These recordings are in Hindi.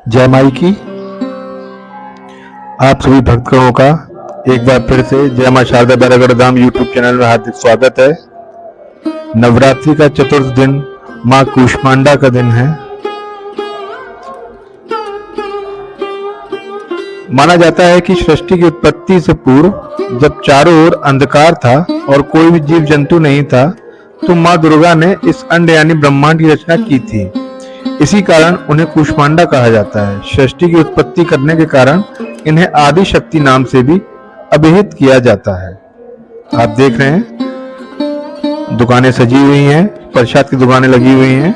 जय माई की। आप सभी भक्तगणों का एक बार फिर से जय मां शारदा बैरागढ़ धाम यूट्यूब चैनल में हार्दिक स्वागत है। नवरात्रि का चतुर्थ दिन मां कूष्मांडा का दिन है। माना जाता है कि सृष्टि की उत्पत्ति से पूर्व जब चारों ओर अंधकार था और कोई भी जीव जंतु नहीं था, तो मां दुर्गा ने इस अंड यानी ब्रह्मांड की रचना की थी। इसी कारण उन्हें कूष्मांडा कहा जाता है। सृष्टि की उत्पत्ति करने के कारण इन्हें आदि शक्ति नाम से भी अभिहित किया जाता है। आप देख रहे हैं दुकानें सजी हुई हैं, प्रसाद की दुकानें लगी हुई हैं।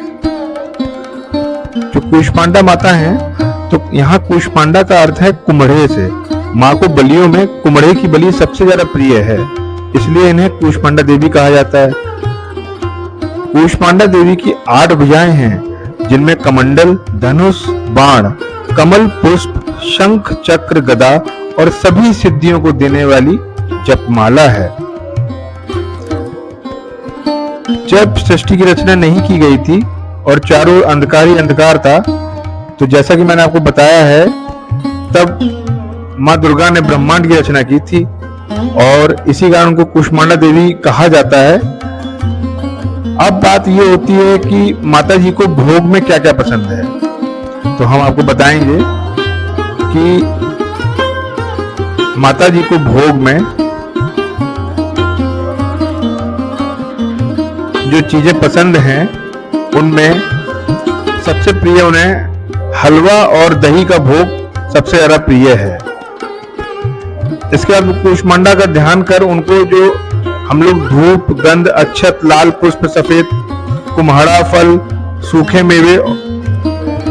जो कूष्मांडा माता हैं, तो यहाँ कूष्मांडा का अर्थ है कुम्हड़े से। माँ को बलियों में कुम्हड़े की बलि सबसे ज्यादा प्रिय है, इसलिए इन्हें कूष्मांडा देवी कहा जाता है। कूष्मांडा देवी की 8 भुजाएं हैं, जिनमें कमंडल, धनुष, बाण, कमल, पुष्प, शंख, चक्र, गदा और सभी सिद्धियों को देने वाली जपमाला है। जब सृष्टि की रचना नहीं की गई थी और चारों अंधकार ही अंधकार था, तो जैसा कि मैंने आपको बताया है, तब मां दुर्गा ने ब्रह्मांड की रचना की थी और इसी कारण उनको कूष्मांडा देवी कहा जाता है। अब बात ये होती है कि माता जी को भोग में क्या क्या पसंद है, तो हम आपको बताएंगे कि माता जी को भोग में जो चीजें पसंद हैं, उनमें सबसे प्रिय उन्हें हलवा और दही का भोग सबसे ज्यादा प्रिय है। इसके बाद कूष्मांडा का ध्यान कर उनको जो हम लोग धूप, गंध, अक्षत, लाल पुष्प, सफेद कुम्हड़ा फल, सूखे मेवे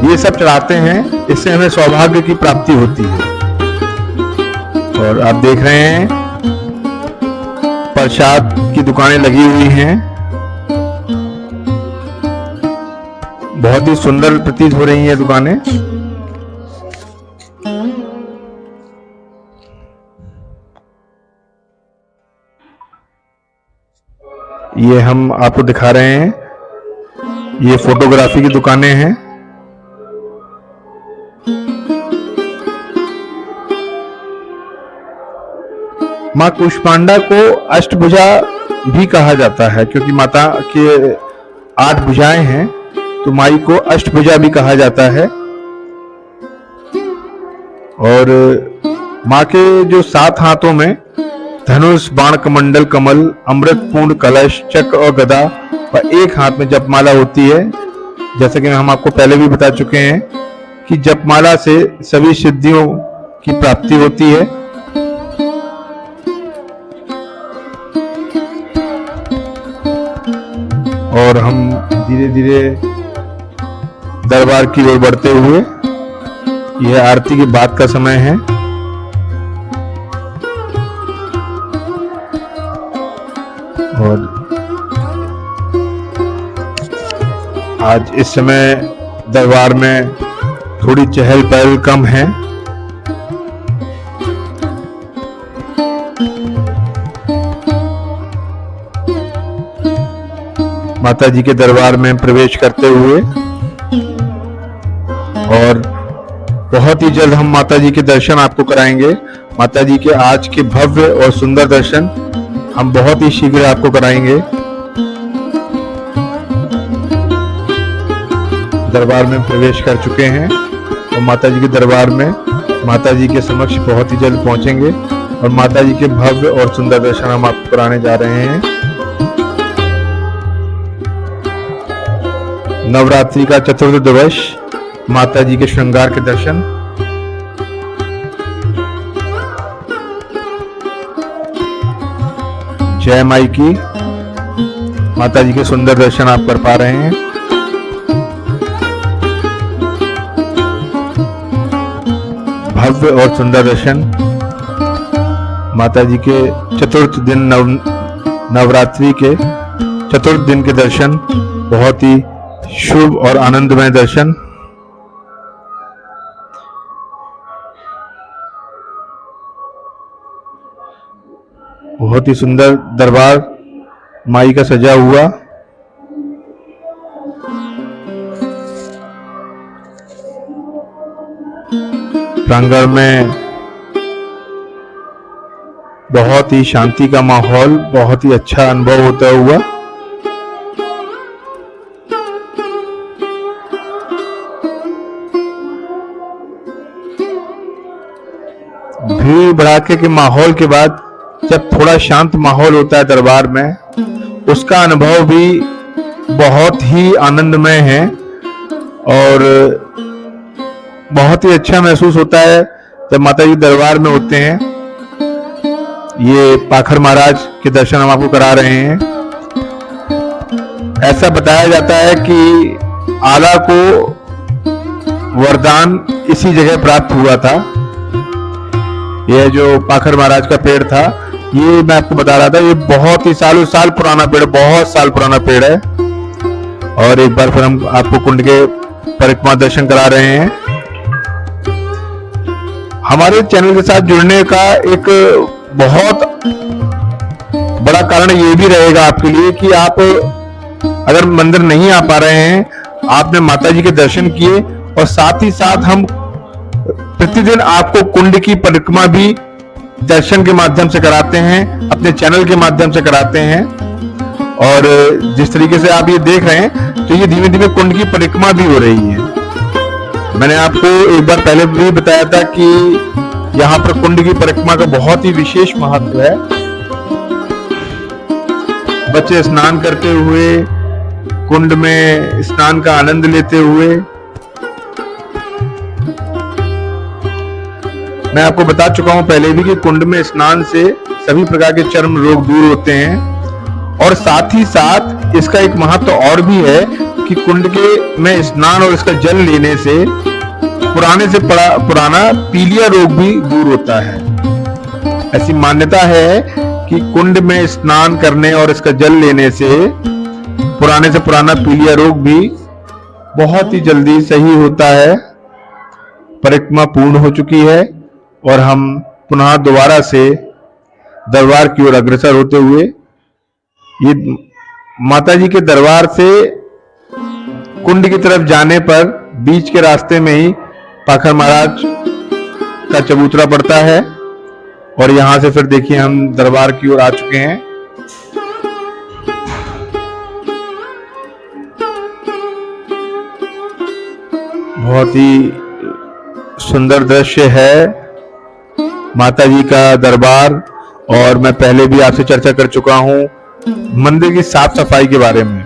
ये सब चढ़ाते हैं। इससे हमें सौभाग्य की प्राप्ति होती है। और आप देख रहे हैं प्रसाद की दुकानें लगी हुई हैं, बहुत ही सुंदर प्रतीत हो रही हैं दुकानें। ये हम आपको दिखा रहे हैं, ये फोटोग्राफी की दुकानें हैं। मां कूष्मांडा को अष्टभुजा भी कहा जाता है, क्योंकि माता के 8 भुजाएं हैं, तो माई को अष्टभुजा भी कहा जाता है। और मां के जो 7 हाथों में धनुष, बाण, कमंडल, कमल, अमृत पूर्ण, कलश, चक्र और गदा और एक हाथ में जपमाला होती है। जैसा कि हम आपको पहले भी बता चुके हैं कि जपमाला से सभी सिद्धियों की प्राप्ति होती है। और हम धीरे धीरे दरबार की ओर बढ़ते हुए, यह आरती के बाद का समय है। और आज इस समय दरबार में थोड़ी चहल पहल कम है। माता जी के दरबार में प्रवेश करते हुए, और बहुत ही जल्द हम माता जी के दर्शन आपको कराएंगे। माता जी के आज के भव्य और सुंदर दर्शन हम बहुत ही शीघ्र आपको कराएंगे। दरबार में प्रवेश कर चुके हैं और माता जी के दरबार में माता जी के समक्ष बहुत ही जल्द पहुंचेंगे और माता जी के भव्य और सुंदर दर्शन हम आपको कराने जा रहे हैं। नवरात्रि का चतुर्थ दिवस, माता जी के श्रृंगार के दर्शन। जय माई की। माता जी के सुंदर दर्शन आप कर पा रहे हैं। भव्य और सुंदर दर्शन माता जी के चतुर्थ दिन, नवरात्रि के चतुर्थ दिन के दर्शन, बहुत ही शुभ और आनंदमय दर्शन। बहुत ही सुंदर दरबार माई का सजा हुआ। प्रांगण में बहुत ही शांति का माहौल, बहुत ही अच्छा अनुभव होता हुआ। भीड़ भड़ाके के माहौल के बाद जब थोड़ा शांत माहौल होता है दरबार में, उसका अनुभव भी बहुत ही आनंदमय है और बहुत ही अच्छा महसूस होता है जब माता जी दरबार में होते हैं। ये पाखर महाराज के दर्शन हम आपको करा रहे हैं। ऐसा बताया जाता है कि आला को वरदान इसी जगह प्राप्त हुआ था। यह जो पाखर महाराज का पेड़ था, ये मैं आपको बता रहा था, ये बहुत ही सालों साल पुराना पेड़, बहुत साल पुराना पेड़ है। और एक बार फिर हम आपको कुंड के परिक्रमा दर्शन करा रहे हैं। हमारे चैनल के साथ जुड़ने का एक बहुत बड़ा कारण ये भी रहेगा आपके लिए कि आप अगर मंदिर नहीं आ पा रहे हैं, आपने माता जी के दर्शन किए और साथ ही साथ हम प्रतिदिन आपको कुंड की परिक्रमा भी दर्शन के माध्यम से कराते हैं, अपने चैनल के माध्यम से कराते हैं। और जिस तरीके से आप ये देख रहे हैं, तो ये धीमे धीमे कुंड की परिक्रमा भी हो रही है। मैंने आपको एक बार पहले भी बताया था कि यहाँ पर कुंड की परिक्रमा का बहुत ही विशेष महत्व है। बच्चे स्नान करते हुए, कुंड में स्नान का आनंद लेते हुए, मैं आपको बता चुका हूं पहले भी कि कुंड में स्नान से सभी प्रकार के चर्म रोग दूर होते हैं। और साथ ही साथ इसका एक महत्व और भी है कि कुंड के में स्नान और इसका जल लेने से पुराने से पुराना पीलिया रोग भी दूर होता है। ऐसी मान्यता है कि कुंड में स्नान करने और इसका जल लेने से पुराने से पुराना पीलिया रोग भी बहुत ही जल्दी सही होता है। परिक्रमा पूर्ण हो चुकी है और हम पुनः दोबारा से दरबार की ओर अग्रसर होते हुए, ये माता जी के दरबार से कुंड की तरफ जाने पर बीच के रास्ते में ही पाखर महाराज का चबूतरा पड़ता है। और यहां से फिर देखिए हम दरबार की ओर आ चुके हैं। बहुत ही सुंदर दृश्य है माता जी का दरबार। और मैं पहले भी आपसे चर्चा कर चुका हूं मंदिर की साफ सफाई के बारे में।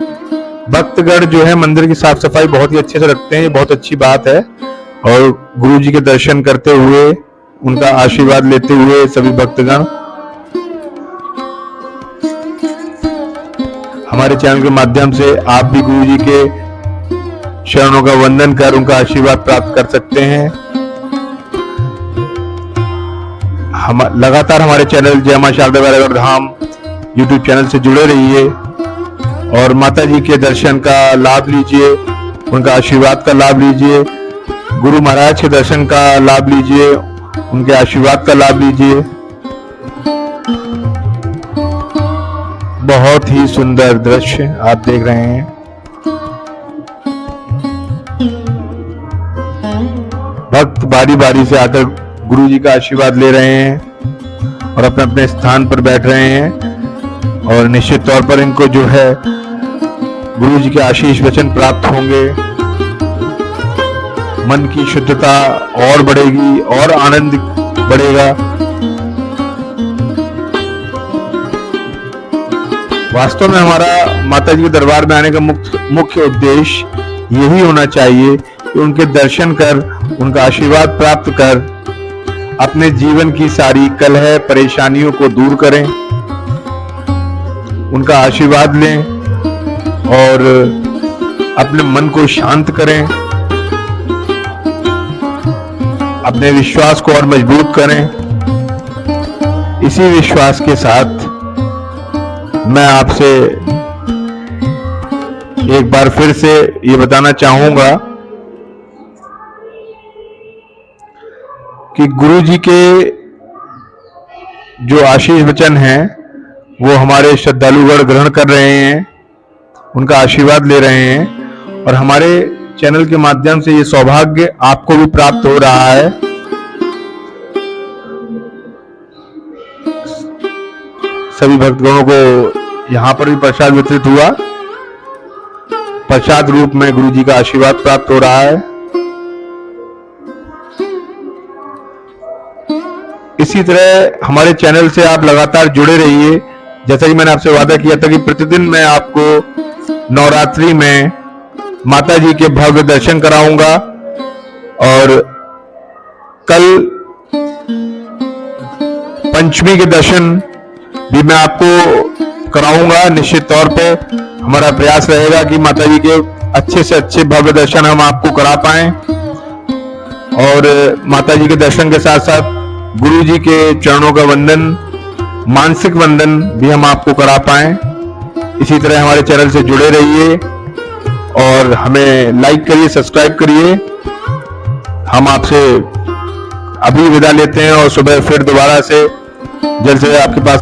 भक्तगण जो है मंदिर की साफ सफाई बहुत ही अच्छे से रखते हैं, ये बहुत अच्छी बात है। और गुरु जी के दर्शन करते हुए, उनका आशीर्वाद लेते हुए सभी भक्तगण हमारे चैनल के माध्यम से आप भी गुरु जी के चरणों का वंदन कर उनका आशीर्वाद प्राप्त कर सकते हैं। हम लगातार हमारे चैनल जय मां शारदा वैरागढ़ धाम यूट्यूब चैनल से जुड़े रहिए और माता जी के दर्शन का लाभ लीजिए, उनका आशीर्वाद का लाभ लीजिए, गुरु महाराज के दर्शन का लाभ लीजिए, उनके आशीर्वाद का लाभ लीजिए। बहुत ही सुंदर दृश्य आप देख रहे हैं। भक्त बारी बारी से आकर गुरु जी का आशीर्वाद ले रहे हैं और अपने अपने स्थान पर बैठ रहे हैं। और निश्चित तौर पर इनको जो है गुरु जी के आशीष वचन प्राप्त होंगे। मन की शुद्धता और बढ़ेगी और आनंद बढ़ेगा। वास्तव में हमारा माता जी के दरबार में आने का मुख्य उद्देश्य यही होना चाहिए कि उनके दर्शन कर, उनका आशीर्वाद प्राप्त कर अपने जीवन की सारी कलह परेशानियों को दूर करें, उनका आशीर्वाद लें और अपने मन को शांत करें, अपने विश्वास को और मजबूत करें। इसी विश्वास के साथ मैं आपसे एक बार फिर से ये बताना चाहूंगा कि गुरु जी के जो आशीष वचन हैं वो हमारे श्रद्धालुगण ग्रहण कर रहे हैं, उनका आशीर्वाद ले रहे हैं और हमारे चैनल के माध्यम से ये सौभाग्य आपको भी प्राप्त हो रहा है। सभी भक्तगणों को यहाँ पर भी प्रसाद वितरित हुआ। प्रसाद रूप में गुरु जी का आशीर्वाद प्राप्त हो रहा है। इसी तरह हमारे चैनल से आप लगातार जुड़े रहिए। जैसा कि मैंने आपसे वादा किया था कि प्रतिदिन मैं आपको नवरात्रि में माता जी के भव्य दर्शन कराऊंगा, और कल पंचमी के दर्शन भी मैं आपको कराऊंगा। निश्चित तौर पे हमारा प्रयास रहेगा कि माता जी के अच्छे से अच्छे भव्य दर्शन हम आपको करा पाएं, और माता जी के दर्शन के साथ साथ गुरु जी के चरणों का वंदन, मानसिक वंदन भी हम आपको करा पाएं। इसी तरह हमारे चैनल से जुड़े रहिए और हमें लाइक करिए, सब्सक्राइब करिए। हम आपसे अभी विदा लेते हैं और सुबह फिर दोबारा से जल्द से आपके पास